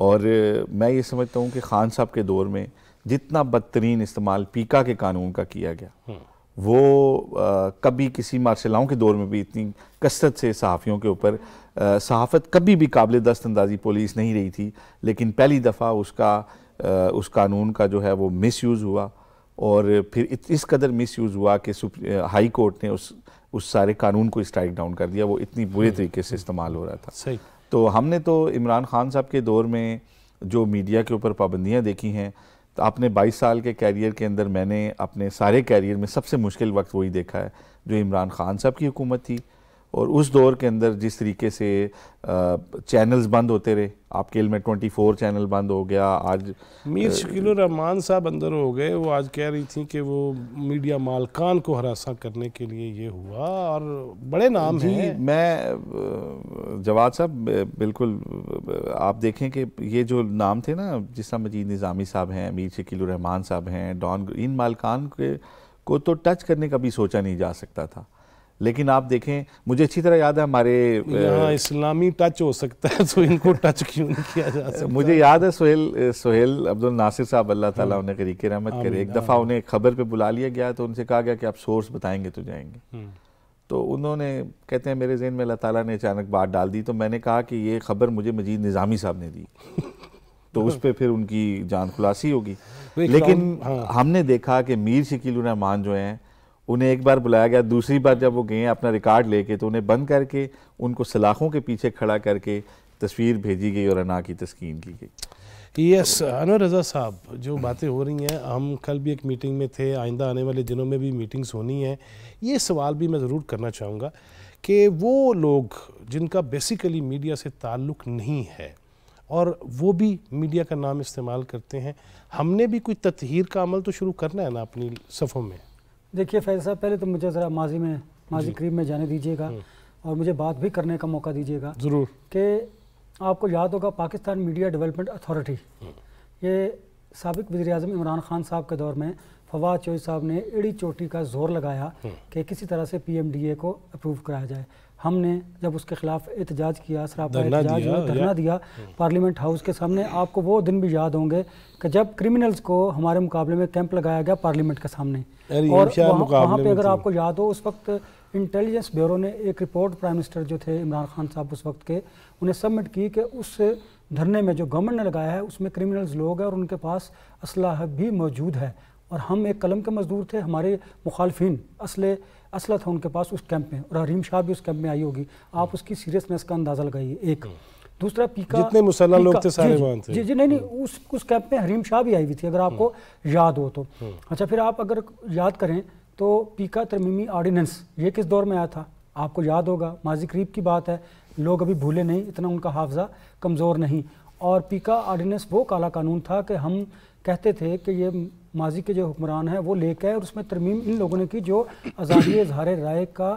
اور میں یہ سمجھتا ہوں کہ خان صاحب کے دور میں جتنا بدترین استعمال پیکا کے قانون کا کیا گیا وہ کبھی کسی مارشلاؤں کے دور میں بھی اتنی کثرت سے صحافیوں کے اوپر صحافت کبھی بھی قابل دست اندازی پولیس نہیں رہی تھی، لیکن پہلی دفعہ اس قانون کا جو ہے وہ مس یوز ہوا، اور پھر اس قدر مس یوز ہوا کہ ہائی کورٹ نے اس سارے قانون کو اسٹرائک ڈاؤن کر دیا، وہ اتنی برے طریقے سے استعمال ہو رہا تھا۔ تو ہم نے تو عمران خان صاحب کے دور میں جو میڈیا کے اوپر پابندیاں دیکھی ہیں، تو آپ نے 22 سال کے کیریئر کے اندر میں نے اپنے سارے کیریئر میں سب سے مشکل وقت وہی دیکھا ہے جو عمران خان صاحب کی حکومت تھی، اور اس دور کے اندر جس طریقے سے چینلز بند ہوتے رہے، آپ کے علم میں 24 چینل بند ہو گیا۔ آج میر شکیل الرحمان صاحب اندر ہو گئے، وہ آج کہہ رہی تھیں کہ وہ میڈیا مالکان کو ہراساں کرنے کے لیے یہ ہوا، اور بڑے نام ہیں۔ میں جواد صاحب بالکل آپ دیکھیں کہ یہ جو نام تھے نا، جس طرح مجید نظامی صاحب ہیں، میر شکیل الرحمان صاحب ہیں، ڈان، ان مالکان کو تو ٹچ کرنے کا بھی سوچا نہیں جا سکتا تھا، لیکن آپ دیکھیں مجھے اچھی طرح یاد ہے ہمارے یہاں اسلامی ٹچ ہو سکتا ہے تو ان کو ٹچ کیوں نہیں کیا جا سکتا؟ مجھے یاد ہے سہیل عبد الناصر صاحب، اللہ تعالیٰ انہیں غریق رحمت کرے، ایک دفعہ انہیں خبر پہ بلا لیا گیا تو ان سے کہا گیا کہ آپ سورس بتائیں گے تو جائیں گے، تو انہوں نے کہتے ہیں میرے ذہن میں اللہ تعالیٰ نے اچانک بات ڈال دی، تو میں نے کہا کہ یہ خبر مجھے مجید نظامی صاحب نے دی، تو اس پہ پھر ان کی جان خلاصی ہوگی۔ لیکن ہم نے دیکھا کہ میر شکیل الرحمان جو ہیں انہیں ایک بار بلایا گیا، دوسری بار جب وہ گئے ہیں اپنا ریکارڈ لے کے تو انہیں بند کر کے ان کو سلاخوں کے پیچھے کھڑا کر کے تصویر بھیجی گئی اور انا کی تسکین کی گئی۔ یس انور رضا صاحب، جو باتیں ہو رہی ہیں، ہم کل بھی ایک میٹنگ میں تھے، آئندہ آنے والے دنوں میں بھی میٹنگز ہونی ہیں، یہ سوال بھی میں ضرور کرنا چاہوں گا کہ وہ لوگ جن کا بیسیکلی میڈیا سے تعلق نہیں ہے اور وہ بھی میڈیا کا نام استعمال کرتے ہیں، ہم نے بھی کوئی تطہیر کا عمل تو شروع کرنا ہے نا اپنی صفوں میں؟ دیکھیے فیض صاحب، پہلے تو مجھے ذرا ماضی قریب میں جانے دیجیے گا اور مجھے بات بھی کرنے کا موقع دیجیے گا ضرور، کہ آپ کو یاد ہوگا پاکستان میڈیا ڈیولپمنٹ اتھارٹی، یہ سابق وزیر اعظم عمران خان صاحب کے دور میں فواد چوہدری صاحب نے ایڑی چوٹی کا زور لگایا کہ کسی طرح سے پی ایم ڈی اے کو اپروو کرایا جائے۔ ہم نے جب اس کے خلاف احتجاج کیا، سراپا احتجاج ہوا، دھرنا دیا پارلیمنٹ ہاؤس کے سامنے، آپ کو وہ دن بھی یاد ہوں گے کہ جب کرمنلز کو ہمارے مقابلے میں کیمپ لگایا گیا پارلیمنٹ کے سامنے، اور وہاں پہ اگر آپ کو یاد ہو اس وقت انٹیلیجنس بیورو نے ایک رپورٹ پرائم منسٹر جو تھے عمران خان صاحب اس وقت کے، انہیں سبمٹ کی کہ اس دھرنے میں جو گورنمنٹ نے لگایا ہے اس میں کرمنلز لوگ ہیں اور ان کے پاس اسلحہ بھی موجود ہے، اور ہم ایک قلم کے مزدور تھے، ہمارے مخالفین اسلحہ تھا ان کے پاس اس کیمپ میں، اور حریم شاہ بھی اس کیمپ میں آئی ہوگی، آپ اس کی سیریسنس کا اندازہ لگائیے۔ ایک دوسرا پیکا، جتنے مسلح لوگ تھے سارے وہاں تھے، جی نہیں اس کیمپ میں حریم شاہ بھی آئی ہوئی تھی اگر آپ کو یاد ہو تو۔ اچھا، پھر آپ اگر یاد کریں تو پیکا ترمیمی آرڈیننس یہ کس دور میں آیا تھا؟ آپ کو یاد ہوگا، ماضی قریب کی بات ہے، لوگ ابھی بھولے نہیں، اتنا ان کا حافظہ کمزور نہیں، اور پیکا آرڈیننس وہ کالا قانون تھا کہ ہم کہتے تھے کہ یہ ماضی کے جو حکمران ہیں وہ لے کے آئے، اور اس میں ترمیم ان لوگوں نے کی جو آزادی اظہار رائے کا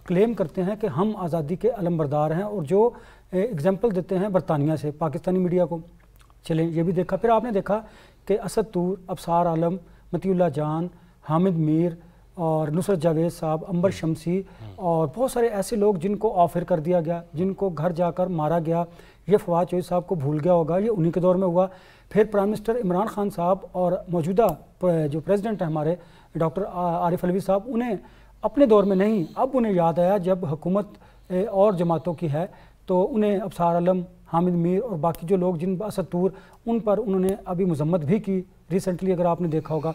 کلیم کرتے ہیں کہ ہم آزادی کے علم بردار ہیں، اور جو اگزامپل دیتے ہیں برطانیہ سے پاکستانی میڈیا کو۔ چلیں یہ بھی دیکھا، پھر آپ نے دیکھا کہ اسد طور، ابصار عالم، مطیع اللہ جان، حامد میر اور نصرت جاوید صاحب، عنبر شمسی اور بہت سارے ایسے لوگ جن کو آفر کر دیا گیا، جن کو گھر جا کر مارا گیا۔ یہ فواد چوہدری صاحب کو بھول گیا ہوگا، یہ انہی کے دور میں ہوا۔ پھر پرائم منسٹر عمران خان صاحب اور موجودہ جو پریزیڈنٹ ہیں ہمارے ڈاکٹر عارف علوی صاحب، انہیں اپنے دور میں نہیں، اب انہیں یاد آیا جب حکومت اور جماعتوں کی ہے، تو انہیں ابصار عالم، حامد میر اور باقی جو لوگ جن اسد طور، ان پر انہوں نے ابھی مذمت بھی کی ریسنٹلی، اگر آپ نے دیکھا ہوگا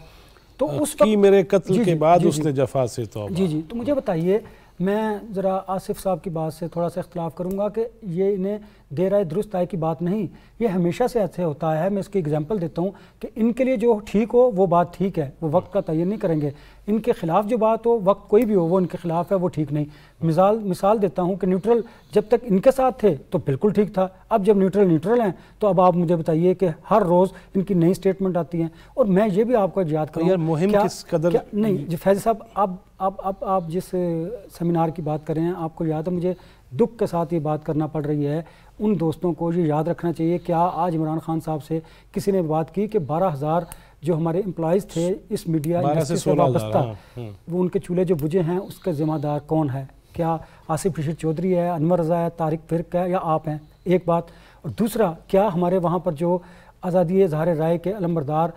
تو اس کی میرے قتل کے بعد اس نے جفا سے توبہ۔ جی تو مجھے بتائیے، میں ذرا آصف صاحب کی بات سے تھوڑا سا اختلاف کروں گا کہ یہ انہیں دیر آئے درست آئے کی بات نہیں، یہ ہمیشہ سے ایسے ہوتا ہے۔ میں اس کی اگزامپل دیتا ہوں کہ ان کے لیے جو ٹھیک ہو وہ بات ٹھیک ہے، وہ وقت کا تعین نہیں کریں گے، ان کے خلاف جو بات ہو، وقت کوئی بھی ہو وہ ان کے خلاف ہے، وہ ٹھیک نہیں۔ مثال دیتا ہوں کہ نیوٹرل جب تک ان کے ساتھ تھے تو بالکل ٹھیک تھا، اب جب نیوٹرل ہیں تو اب آپ مجھے بتائیے کہ ہر روز ان کی نئی سٹیٹمنٹ آتی ہیں۔ اور میں یہ بھی آپ کو یاد کروں، مہم کس قدر نہیں جی فیض صاحب، اب آپ جس سیمینار کی بات کر رہے ہیں، آپ کو یاد ہے، مجھے دکھ کے ساتھ یہ بات کرنا پڑ رہی ہے، ان دوستوں کو یہ یاد رکھنا چاہیے، کیا آج عمران خان صاحب سے کسی نے بات کی کہ 12,000 جو ہمارے امپلائیز تھے اس میڈیا انڈسٹری سے وابستہ، وہ ان کے چولہے جو بجھے ہیں اس کا ذمہ دار کون ہے؟ کیا آصف رشید چودھری ہے، انور رضا ہے، طارق فرق ہے، یا آپ ہیں؟ ایک بات. اور دوسرا, کیا ہمارے وہاں پر جو آزادی اظہار رائے کے علمبردار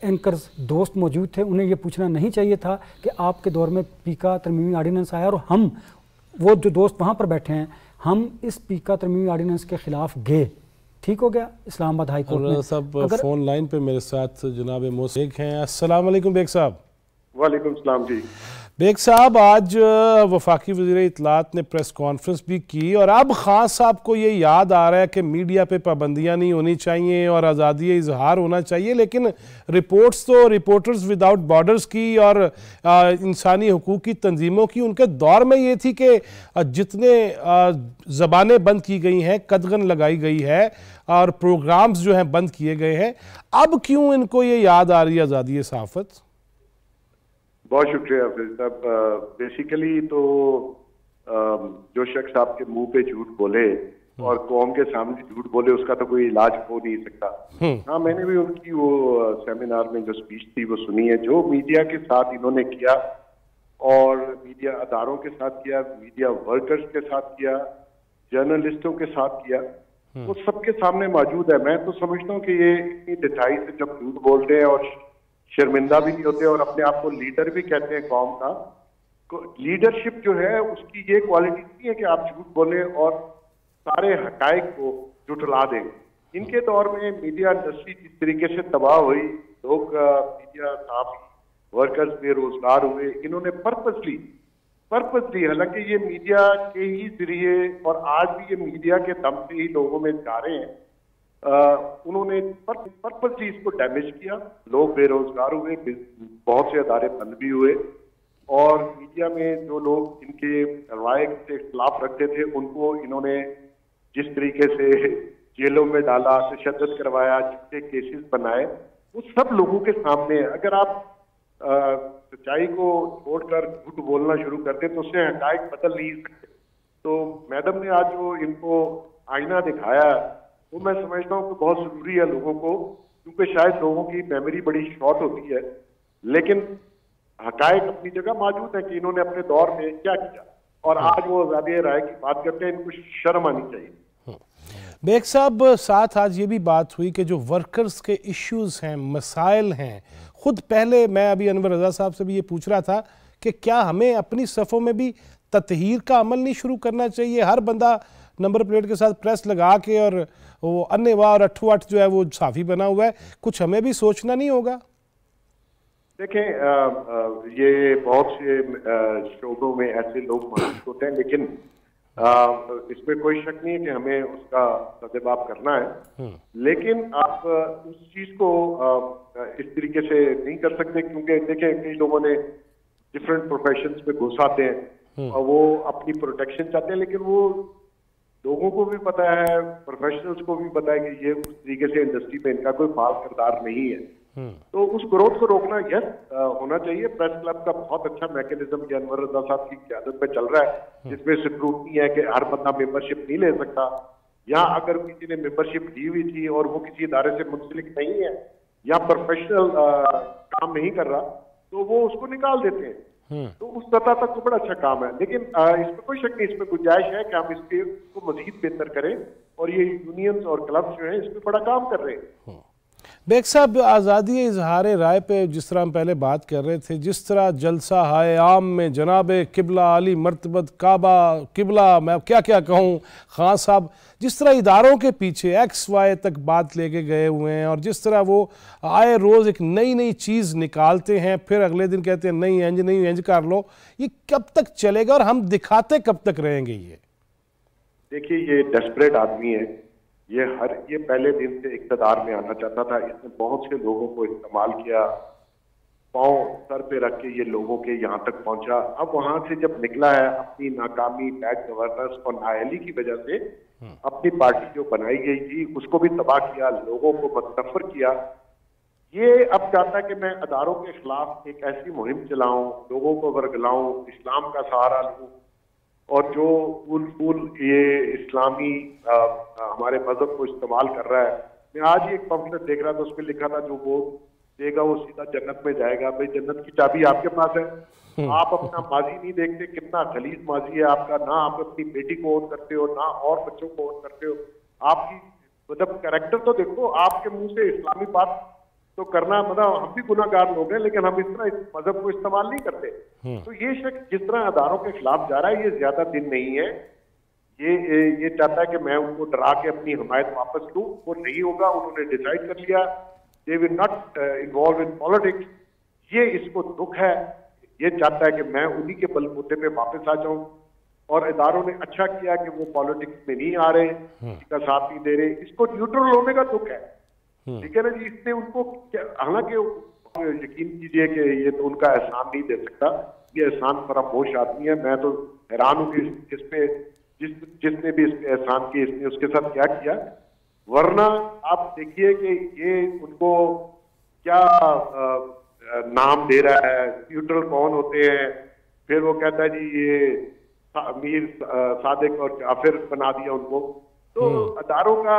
اینکرز دوست موجود تھے, انہیں یہ پوچھنا نہیں چاہیے تھا کہ آپ کے دور میں پیکا ترمیمی آرڈیننس آیا اور ہم وہ جو دوست وہاں پر بیٹھے ہیں ہم اس پیکا ترمیمی آرڈیننس کے خلاف گئے, ٹھیک ہو گیا اسلام آباد ہائی کورٹ میں. صاحب فون لائن پہ میرے ساتھ جناب موسیق ہیں. السلام علیکم بیگ صاحب. وعلیکم السلام جی. بیگ صاحب, آج وفاقی وزیر اطلاعات نے پریس کانفرنس بھی کی اور اب خان صاحب کو یہ یاد آ رہا ہے کہ میڈیا پہ پابندیاں نہیں ہونی چاہیے اور آزادی اظہار ہونا چاہیے, لیکن رپورٹس تو رپورٹرز وداؤٹ بارڈرز کی اور انسانی حقوق کی تنظیموں کی ان کے دور میں یہ تھی کہ جتنے زبانیں بند کی گئی ہیں, قدغن لگائی گئی ہے اور پروگرامز جو ہیں بند کیے گئے ہیں, اب کیوں ان کو یہ یاد آ رہی ہے آزادی صحافت؟ بہت شکریہ حافظ صاحب. بیسیکلی تو جو شخص آپ کے منہ پہ جھوٹ بولے اور قوم کے سامنے جھوٹ بولے اس کا تو کوئی علاج ہو نہیں سکتا. ہاں, میں نے بھی ان کی وہ سیمینار میں جو اسپیچ تھی وہ سنی ہے. جو میڈیا کے ساتھ انہوں نے کیا اور میڈیا اداروں کے ساتھ کیا, میڈیا ورکرز کے ساتھ کیا, جرنلسٹوں کے ساتھ کیا, وہ سب کے سامنے موجود ہے. میں تو سمجھتا ہوں کہ یہ اتنی ڈٹائی سے جب جھوٹ بولتے ہیں اور شرمندہ بھی نہیں ہوتے اور اپنے آپ کو لیڈر بھی کہتے ہیں قوم کا, لیڈرشپ جو ہے اس کی یہ کوالٹی نہیں ہے کہ آپ جھوٹ بولیں اور سارے حقائق کو جھٹلا دیں. ان کے دور میں میڈیا انڈسٹری جس طریقے سے تباہ ہوئی, لوگ میڈیا صحافی ورکرز بے روزگار ہوئے, انہوں نے پرپسلی, حالانکہ یہ میڈیا کے ہی ذریعے اور آج بھی یہ میڈیا کے دم سے ہی لوگوں میں جا رہے ہیں, انہوں نے پرپسلی اس کو ڈیمیج کیا. لوگ بے روزگار ہوئے, بہت سے ادارے بند بھی ہوئے اور میڈیا میں جو لوگ ان کے رائے سے اختلاف رکھتے تھے ان کو انہوں نے جس طریقے سے جیلوں میں ڈالا, تشدد کروایا, جتنے کیسز بنائے, وہ سب لوگوں کے سامنے ہے. اگر آپ سچائی کو چھوڑ کر جھوٹ بولنا شروع کرتے تو اس سے حقائق بدل نہیں سکتے. تو میڈم نے آج جو ان کو آئینہ دکھایا وہ میں سمجھتا ہوں کہ بہت ضروری ہے لوگوں کو, کیونکہ شاید لوگوں کی میموری بڑی شارٹ ہوتی ہے, لیکن حقائق اپنی جگہ موجود ہے کہ انہوں نے اپنے دور میں کیا کیا اور آج وہ آزادی رائے کی بات کرتے ہیں. ان کو شرم آنی چاہیے. بیگ صاحب, ساتھ آج یہ بھی بات ہوئی کہ جو ورکرز کے ایشوز ہیں, مسائل ہیں, خود پہلے میں ابھی انور رضا صاحب سے بھی یہ پوچھ رہا تھا کہ کیا ہمیں اپنی صفوں میں بھی تطہیر کا عمل نہیں شروع کرنا چاہیے؟ ہر بندہ نمبر پلیٹ کے ساتھ پریس لگا کے اور وہ انیوا اور اٹھو اٹھ جو ہے وہ صحافی بنا ہوا ہے, کچھ ہمیں بھی سوچنا نہیں ہوگا؟ دیکھیں, یہ بہت سے شعبوں میں ایسے لوگ موجود ہوتے ہیں, لیکن اس میں کوئی شک نہیں ہے کہ ہمیں اس کا تجربہ کرنا ہے, لیکن آپ اس چیز کو اس طریقے سے نہیں کر سکتے, کیونکہ دیکھیں کئی لوگوں نے ڈفرینٹ پروفیشنز میں گھس آتے ہیں اور وہ اپنی پروٹیکشن چاہتے ہیں, لیکن وہ لوگوں کو بھی پتا ہے, پروفیشنلز کو بھی پتا ہے کہ یہ اس طریقے سے انڈسٹری میں ان کا کوئی خاص کردار نہیں ہے. تو اس گروتھ کو روکنا یس ہونا چاہیے. پریس کلب کا بہت اچھا میکینزم یہ انور رضا صاحب کی قیادت میں چل رہا ہے, جس میں سکروٹنی ہے کہ ہر بندہ ممبرشپ نہیں لے سکتا, یا اگر کسی نے ممبرشپ لی ہوئی تھی اور وہ کسی ادارے سے منسلک نہیں ہے یا پروفیشنل کام نہیں کر رہا تو وہ اس کو نکال دیتے ہیں. تو اس سطح تک تو بڑا اچھا کام ہے, لیکن اس میں کوئی شک نہیں, اس میں گنجائش ہے کہ ہم اس کے کو مزید بہتر کریں, اور یہ یونینز اور کلبز جو ہیں اس میں بڑا کام کر رہے ہیں. بیگ صاحب, آزادی اظہار رائے پہ جس طرح ہم پہلے بات کر رہے تھے, جس طرح جلسہ ہائے عام میں جناب قبلہ علی مرتبت کعبہ قبلہ, میں کیا کیا کہوں, خان صاحب جس طرح اداروں کے پیچھے ایکس وائی تک بات لے کے گئے ہوئے ہیں, اور جس طرح وہ آئے روز ایک نئی چیز نکالتے ہیں, پھر اگلے دن کہتے ہیں نہیں انج کر لو, یہ کب تک چلے گا اور ہم دکھاتے کب تک رہیں گے؟ یہ دیکھیے, یہ ڈیسپریٹ آدمی ہے, یہ پہلے دن سے اقتدار میں آنا چاہتا تھا. اس نے بہت سے لوگوں کو استعمال کیا, پاؤں سر پہ رکھ کے یہ لوگوں کے یہاں تک پہنچا. اب وہاں سے جب نکلا ہے اپنی ناکامی, بیڈ گورننس اور نااہلی کی وجہ سے اپنی پارٹی جو بنائی گئی تھی اس کو بھی تباہ کیا, لوگوں کو متنفر کیا. یہ اب چاہتا ہے کہ میں اداروں کے خلاف ایک ایسی مہم چلاؤں, لوگوں کو ورگلاؤں, اسلام کا سہارا لوں, اور جو پھول یہ اسلامی ہمارے مذہب کو استعمال کر رہا ہے. میں آج ہی ایک پمفلٹ دیکھ رہا تھا, اس پہ لکھا تھا جو ووٹ دے گا وہ سیدھا جنت میں جائے گا. بھائی جنت کی چابی آپ کے پاس ہے, آپ اپنا ماضی نہیں دیکھتے, کتنا خلیج ماضی ہے آپ کا, نہ آپ اپنی بیٹی کو اون کرتے ہو, نہ اور بچوں کو اون کرتے ہو. آپ کی مطلب کریکٹر تو دیکھو, آپ کے منہ سے اسلامی بات تو کرنا, مطلب ہم بھی گناہ گار لوگ ہیں لیکن ہم اس طرح اس مذہب کو استعمال نہیں کرتے. تو یہ شخص جس طرح اداروں کے خلاف جا رہا ہے یہ زیادہ دن نہیں ہے. یہ چاہتا ہے کہ میں ان کو ڈرا کے اپنی حمایت واپس لوں, وہ نہیں ہوگا. انہوں نے ڈیسائیڈ کر لیا they will not involve in politics. یہ اس کو دکھ ہے, یہ چاہتا ہے کہ میں انہی کے بل بوتے پہ واپس آ جاؤں. اور اداروں نے اچھا کیا کہ وہ پالیٹکس میں نہیں آ رہے, اس کا ساتھ نہیں دے رہے. اس کو نیوٹرل ہونے کا دکھ ہے, ٹھیک ہے نا جی. اس نے ان کو, حالانکہ یقین کیجئے کہ یہ تو ان کا احسان نہیں دے سکتا, یہ احسان فراموش آدمی ہے. میں تو حیران ہوں کہ اس پہ جس نے بھی اس پہ احسان کی, اس نے اس کے ساتھ کیا کیا. ورنہ آپ دیکھیے کہ یہ ان کو کیا نام دے رہا ہے, نیوٹرل کون ہوتے ہیں. پھر وہ کہتا ہے جی یہ امیر صادق اور جعفر بنا دیا ان کو. تو اداروں کا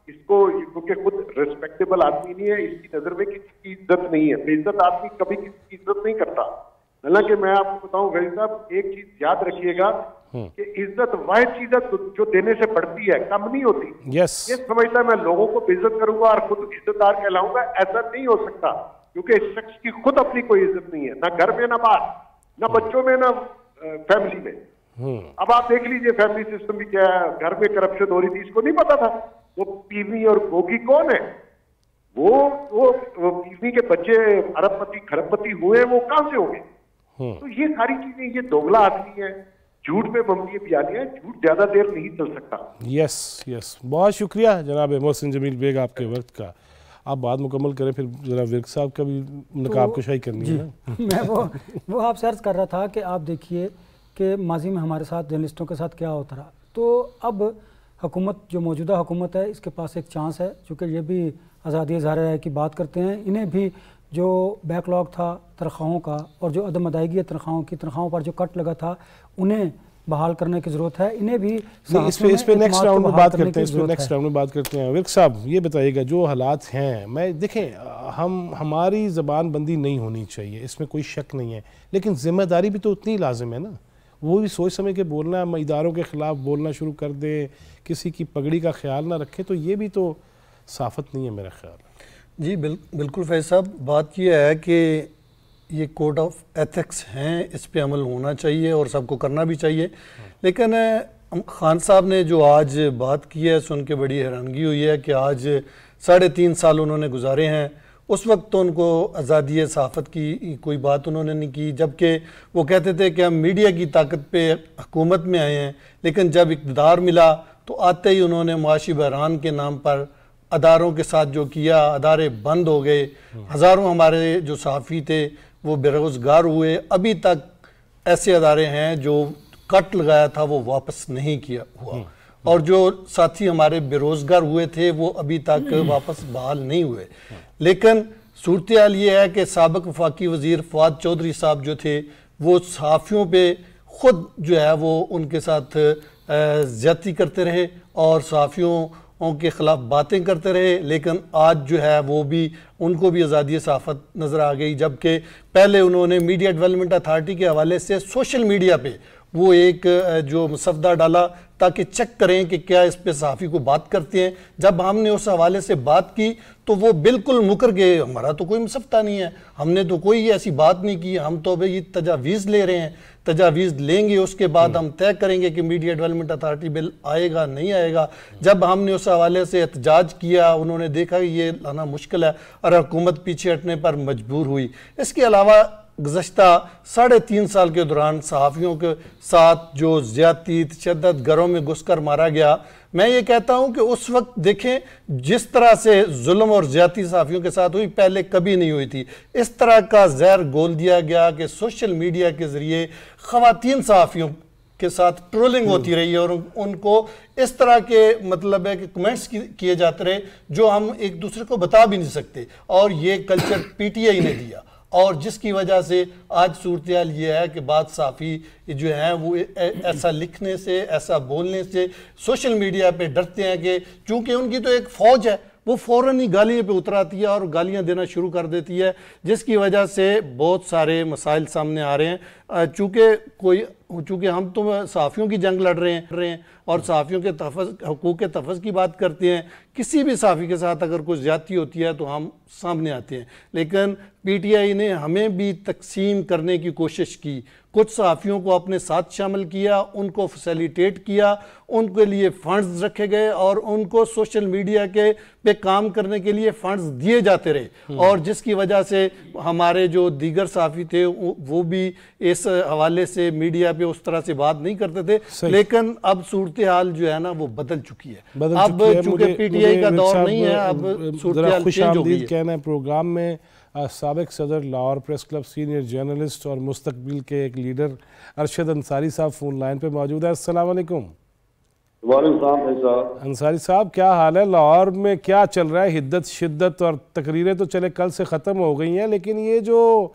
اس کو, کیونکہ خود ریسپیکٹیبل آدمی نہیں ہے, اس کی نظر میں کسی کی عزت نہیں ہے. بے عزت آدمی کبھی کسی کی عزت نہیں کرتا. حالانکہ میں آپ کو بتاؤں فیض صاحب, ایک چیز یاد رکھیے گا کہ عزت واحد چیز ہے جو دینے سے بڑھتی ہے, کم نہیں ہوتی. یہ سمجھتا ہے میں لوگوں کو بے عزت کروں گا اور خود عزت دار کہلاؤں گا, ایسا نہیں ہو سکتا. کیونکہ اس شخص کی خود اپنی کوئی عزت نہیں ہے, نہ گھر میں نہ باہر, نہ بچوں میں نہ فیملی میں. اب آپ دیکھ لیجئے فیملی سسٹم بھی کیا ہے. گھر میں کرپشن ہو رہی تھی, اس کو نہیں پتا تھا. وہ پیوی اور گوگی کون ہے؟ وہ پیوی کے بچے ارب پتی کھرب پتی ہوئے, وہ کہاں سے ہوں گے؟ تو یہ ساری چیزیں, یہ دوگلا آدمی ہے, جھوٹ پہ مبنی بیانیہ ہے. جھوٹ زیادہ دیر نہیں چل سکتا. یس بہت شکریہ جناب محسن جمیل بیگ آپ کے وقت کا. آپ بات مکمل کریں, پھر ذرا ورک صاحب کا بھی نقاب کشائی کرنی ہے. میں وہ آپ سے عرض کر رہا تھا کہ آپ دیکھیے کہ ماضی میں ہمارے ساتھ جرنلسٹوں کے ساتھ کیا ہوتا رہا. تو اب حکومت, جو موجودہ حکومت ہے, اس کے پاس ایک چانس ہے, چونکہ یہ بھی آزادی اظہار رائے کی بات کرتے ہیں. انہیں بھی جو بیک لاگ تھا تنخواہوں کا اور جو عدم ادائیگی تنخواہوں پر جو کٹ لگا تھا, انہیں بحال کرنے کی ضرورت ہے. انہیں بھی اس پہ نیکسٹ راؤنڈ میں بات کرتے ہیں. ورک صاحب یہ بتائیے گا, جو حالات ہیں, میں دیکھیں ہماری زبان بندی نہیں ہونی چاہیے, اس میں کوئی شک نہیں ہے, لیکن ذمہ داری بھی تو اتنی لازم ہے نا. وہ بھی سوچ سمجھ کے بولنا, ہم اداروں کے خلاف بولنا شروع کر دیں, کسی کی پگڑی کا خیال نہ رکھیں, تو یہ بھی تو صافت نہیں ہے میرا خیال. جی بالکل فیض صاحب, بات یہ ہے کہ یہ کوڈ آف ایتھکس ہیں, اس پہ عمل ہونا چاہیے اور سب کو کرنا بھی چاہیے. لیکن خان صاحب نے جو آج بات کی ہے, سن کے بڑی حیرانگی ہوئی ہے کہ آج 3.5 سال انہوں نے گزارے ہیں. اس وقت تو ان کو آزادی صحافت کی کوئی بات انہوں نے نہیں کی, جبکہ وہ کہتے تھے کہ ہم میڈیا کی طاقت پہ حکومت میں آئے ہیں. لیکن جب اقتدار ملا تو آتے ہی انہوں نے معاشی بحران کے نام پر اداروں کے ساتھ جو کیا, ادارے بند ہو گئے, ہزاروں ہمارے جو صحافی تھے وہ بے روزگار ہوئے. ابھی تک ایسے ادارے ہیں جو کٹ لگایا تھا وہ واپس نہیں کیا ہوا, اور جو ساتھی ہمارے بے روزگار ہوئے تھے وہ ابھی تک واپس بحال نہیں ہوئے. لیکن صورتحال یہ ہے کہ سابق وفاقی وزیر فواد چودھری صاحب جو تھے وہ صحافیوں پہ خود جو ہے وہ ان کے ساتھ زیادتی کرتے رہے اور صحافیوں کے خلاف باتیں کرتے رہے. لیکن آج جو ہے وہ بھی, ان کو بھی آزادی صحافت نظر آ گئی, جبکہ پہلے انہوں نے میڈیا ڈیولپمنٹ اتھارٹی کے حوالے سے سوشل میڈیا پہ وہ ایک جو مسودہ ڈالا تاکہ چیک کریں کہ کیا اس پہ صحافی کو بات کرتے ہیں. جب ہم نے اس حوالے سے بات کی تو وہ بالکل مکر گئے, ہمارا تو کوئی مسودہ نہیں ہے, ہم نے تو کوئی ایسی بات نہیں کی, ہم تو ابھی تجاویز لے رہے ہیں, تجاویز لیں گے, اس کے بعد ہم طے کریں گے کہ میڈیا ڈیولپمنٹ اتھارٹی بل آئے گا نہیں آئے گا. جب ہم نے اس حوالے سے احتجاج کیا, انہوں نے دیکھا کہ یہ لانا مشکل ہے اور حکومت پیچھے ہٹنے پر مجبور ہوئی. اس کے علاوہ گزشتہ 3.5 سال کے دوران صحافیوں کے ساتھ جو زیادتی تشدد گھروں میں گھس کر مارا گیا, میں یہ کہتا ہوں کہ اس وقت دیکھیں جس طرح سے ظلم اور زیادتی صحافیوں کے ساتھ ہوئی پہلے کبھی نہیں ہوئی تھی. اس طرح کا زہر گھول دیا گیا کہ سوشل میڈیا کے ذریعے خواتین صحافیوں کے ساتھ ٹرولنگ ہوتی رہی ہے اور ان کو اس طرح کے مطلب ہے کہ کمنٹس کیے جاتے رہے جو ہم ایک دوسرے کو بتا بھی نہیں سکتے, اور یہ کلچر پی ٹی آئی نے دیا, اور جس کی وجہ سے آج صورتحال یہ ہے کہ بعض صحافی جو ہیں وہ ایسا لکھنے سے, ایسا بولنے سے سوشل میڈیا پہ ڈرتے ہیں کہ چونکہ ان کی تو ایک فوج ہے, وہ فوراً ہی گالیاں پہ اتراتی ہے اور گالیاں دینا شروع کر دیتی ہے, جس کی وجہ سے بہت سارے مسائل سامنے آ رہے ہیں. چونکہ کوئی چونکہ ہم تو صحافیوں کی جنگ لڑ رہے ہیں اور صحافیوں کے حقوق کے تحفظ کی بات کرتے ہیں. کسی بھی صحافی کے ساتھ اگر کوئی زیادتی ہوتی ہے تو ہم سامنے آتے ہیں. لیکن پی ٹی آئی نے ہمیں بھی تقسیم کرنے کی کوشش کی. کچھ صحافیوں کو اپنے ساتھ شامل کیا, ان کو فیسیلیٹیٹ کیا, ان کے لیے فنڈز رکھے گئے اور ان کو سوشل میڈیا کے پہ کام کرنے کے لیے فنڈز دیے جاتے رہے, اور جس کی وجہ سے ہمارے جو دیگر صحافی تھے وہ بھی اس حوالے سے میڈیا پہ اس طرح سے بات نہیں کرتے تھے. لیکن اب صورتحال جو ہے نا وہ بدل چکی ہے. اب چونکہ پی ٹی آئی کا دور نہیں ہے, اب صورتحال چینج ہو گئی ہے. کہنا ہے پروگرام میں سابق صدر Lahore press club, senior journalist اور مستقبل کے ایک لیڈر ارشد انصاری صاحب فون لائن پہ موجود ہے. السلام علیکم. وعلیکم السلام. انصاری صاحب کیا حال ہے؟ لاہور میں کیا چل رہا ہے؟ حدت شدت اور تقریریں تو چلے کل سے ختم ہو گئی ہیں, لیکن یہ جو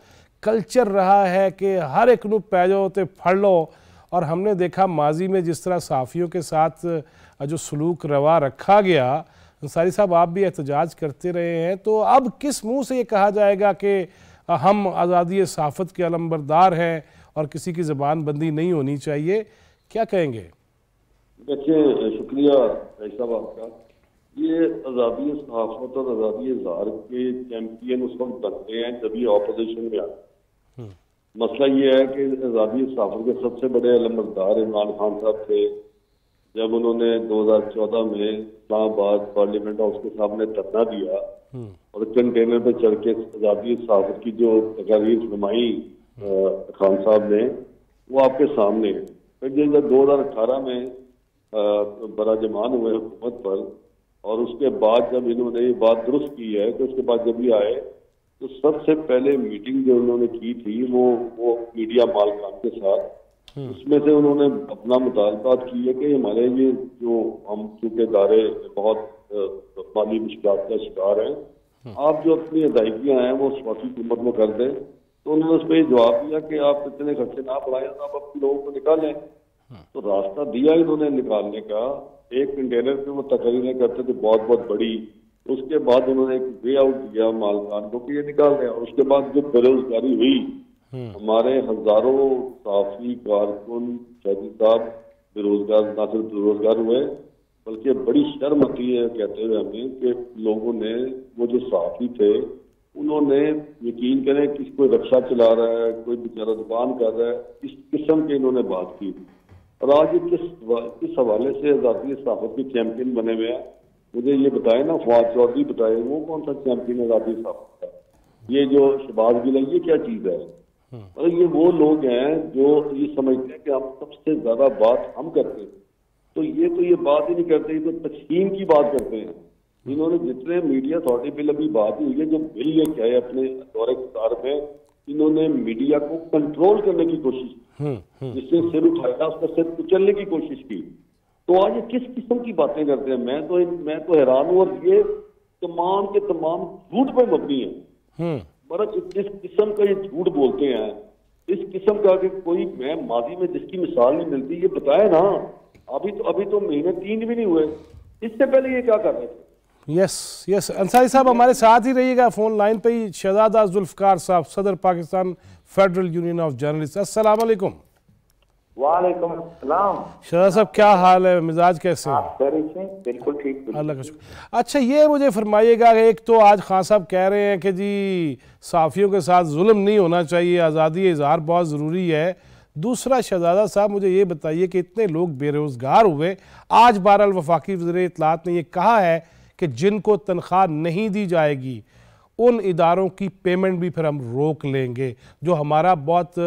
کلچر رہا ہے کہ ہر ایک نو پیجو تے پھڑ لو, اور ہم نے دیکھا ماضی میں جس طرح صحافیوں کے ساتھ جو سلوک روا رکھا گیا, انصاری صاحب آپ بھی احتجاج کرتے رہے ہیں, تو اب کس منہ سے یہ کہا جائے گا کہ ہم آزادی صحافت کے علمبردار ہیں اور کسی کی زبان بندی نہیں ہونی چاہیے؟ کیا کہیں گے؟ دیکھیں, شکریہ بھائی صاحب آپ کا. یہ آزادی صحافت اور آزادی اظہار کے چیمپئن اس وقت بنتے ہیں جب یہ اپوزیشن میں آتے ہیں. مسئلہ یہ ہے کہ آزادی صحافت کے سب سے بڑے علمبردار عمران خان صاحب تھے. جب انہوں نے 2014 میں اسلام آباد پارلیمنٹ ہاؤس کے سامنے دھرنا دیا اور کنٹینر پہ چڑھ کے آزادی صحافت کی جو تقاریر فرمائی خان صاحب نے, وہ آپ کے سامنے ہے. پھر جب 2018 میں براجمان ہوئے حکومت پر, اور اس کے بعد جب انہوں نے یہ بات درست کی ہے کہ اس کے بعد جب یہ آئے تو سب سے پہلے میٹنگ جو انہوں نے کی تھی وہ میڈیا مالکان کے ساتھ, اس میں سے انہوں نے اپنا مطالبات کی ہے کہ ہمارے یہ جو ہم چونکہ ادارے بہت مالی مشکلات کا شکار ہیں, آپ جو اپنی ادائیگیاں ہیں وہ وفاقی حکومت میں کر دیں. تو انہوں نے اس پہ یہ جواب دیا کہ آپ اتنے خرچے نہ بڑھائیں, آپ اپنے لوگوں کو نکالیں. تو راستہ دیا انہوں نے نکالنے کا. ایک کنٹینر پہ وہ تقریریں کرتے تھے بہت بہت بڑی, اس کے بعد انہوں نے ایک وے آؤٹ دیا مالکان کو کہ یہ نکال دیں. اور اس کے بعد جو بے روزگاری ہوئی, ہمارے ہزاروں صحافی کارکن شہری صاحب بے روزگار, نہ صرف بے روزگار ہوئے بلکہ بڑی شرم آتی ہے کہتے ہوئے ہمیں کہ لوگوں نے, وہ جو صحافی تھے انہوں نے, یقین کریں کسی کوئی رکشہ چلا رہا ہے, کوئی بیچارہ دکان کر رہا ہے, اس قسم کے انہوں نے بات کی. اور آج کس حوالے سے آزادی صحافت کے چیمپئن بنے ہوئے ہیں, مجھے یہ بتائے نا, فواد چودھری بتائے, وہ کون سا چیمپئن آزادی صحافت کا؟ یہ جو شہباز گل, یہ کیا چیز ہے؟ اور یہ وہ لوگ ہیں جو یہ سمجھتے ہیں کہ ہم سب سے زیادہ بات ہم کرتے ہیں. تو یہ بات ہی نہیں کرتے, یہ تو تقسیم کی بات کرتے ہیں. انہوں نے جتنے میڈیا اتھارٹی بل ابھی بات ہوئی ہے, جو بل لے کے آئے اپنے دور اقتدار میں, انہوں نے میڈیا کو کنٹرول کرنے کی کوشش کی, جس سے سر اٹھایا اس کا سر کچلنے کی کوشش کی. تو آج یہ کس قسم کی باتیں کرتے ہیں؟ میں تو حیران ہوں. اور یہ تمام کے تمام جھوٹ پہ مبنی ہیں. جس قسم کا یہ جھوٹ بولتے ہیں, اس قسم کا کہ کوئی, میں ماضی میں جس کی مثال نہیں ملتی, یہ بتائے نا. ابھی تو مہینے 3 بھی نہیں ہوئے, اس سے پہلے یہ کیا کر رہے تھے؟ یس انصاری صاحب ہمارے ساتھ ہی رہیے گا فون لائن پہ ہی. شہزادہ ذوالفقار صاحب, صدر Pakistan federal union of journalist. السلام علیکم. وعلیکم السلام. شہزادہ صاحب کیا حال ہے؟ مزاج کیسے ہیں؟ بالکل ٹھیک. اللہ کا شکر. اچھا یہ مجھے فرمائیے گا کہ ایک تو آج خان صاحب کہہ رہے ہیں کہ جی صحافیوں کے ساتھ ظلم نہیں ہونا چاہیے, آزادی اظہار بہت ضروری ہے. دوسرا شہزادہ صاحب مجھے یہ بتائیے کہ اتنے لوگ بے روزگار ہوئے, آج بہرحال وفاقی وزیر اطلاعات نے یہ کہا ہے کہ جن کو تنخواہ نہیں دی جائے گی ان اداروں کی پیمنٹ بھی پھر ہم روک لیں گے, جو ہمارا بہت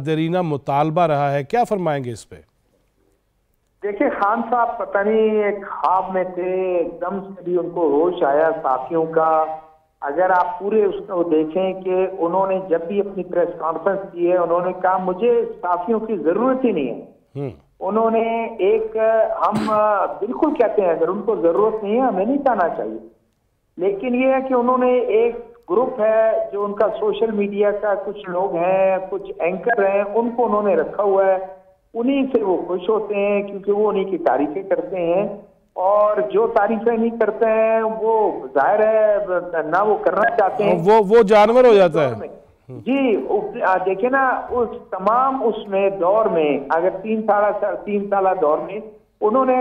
دیرینہ مطالبہ رہا ہے. کیا فرمائیں گے اس پہ؟ دیکھیں خان صاحب پتہ نہیں ایک خواب میں تھے, ایک دم سے بھی ان کو ہوش آیا صحافیوں کا. اگر آپ پورے اس کو دیکھیں کہ انہوں نے جب بھی اپنی پریس کانفرنس کی ہے, انہوں نے کہا مجھے صحافیوں کی ضرورت ہی نہیں ہے. انہوں نے ایک, ہم بالکل کہتے ہیں اگر ان کو ضرورت نہیں ہے ہمیں نہیں کہنا چاہیے, لیکن یہ ہے کہ انہوں نے ایک گروپ ہے جو ان کا سوشل میڈیا کا کچھ لوگ ہیں, کچھ اینکر ہیں, ان کو انہوں نے رکھا ہوا ہے. انہی سے وہ خوش ہوتے ہیں کیونکہ وہ انہی کی تعریفیں کرتے ہیں, اور جو تعریفیں نہیں کرتے ہیں وہ ظاہر ہے نہ وہ کرنا چاہتے ہیں, وہ جانور ہو جاتا ہے. جی دیکھیں نا اس تمام اس میں دور میں اگر 3 سالہ دور میں انہوں نے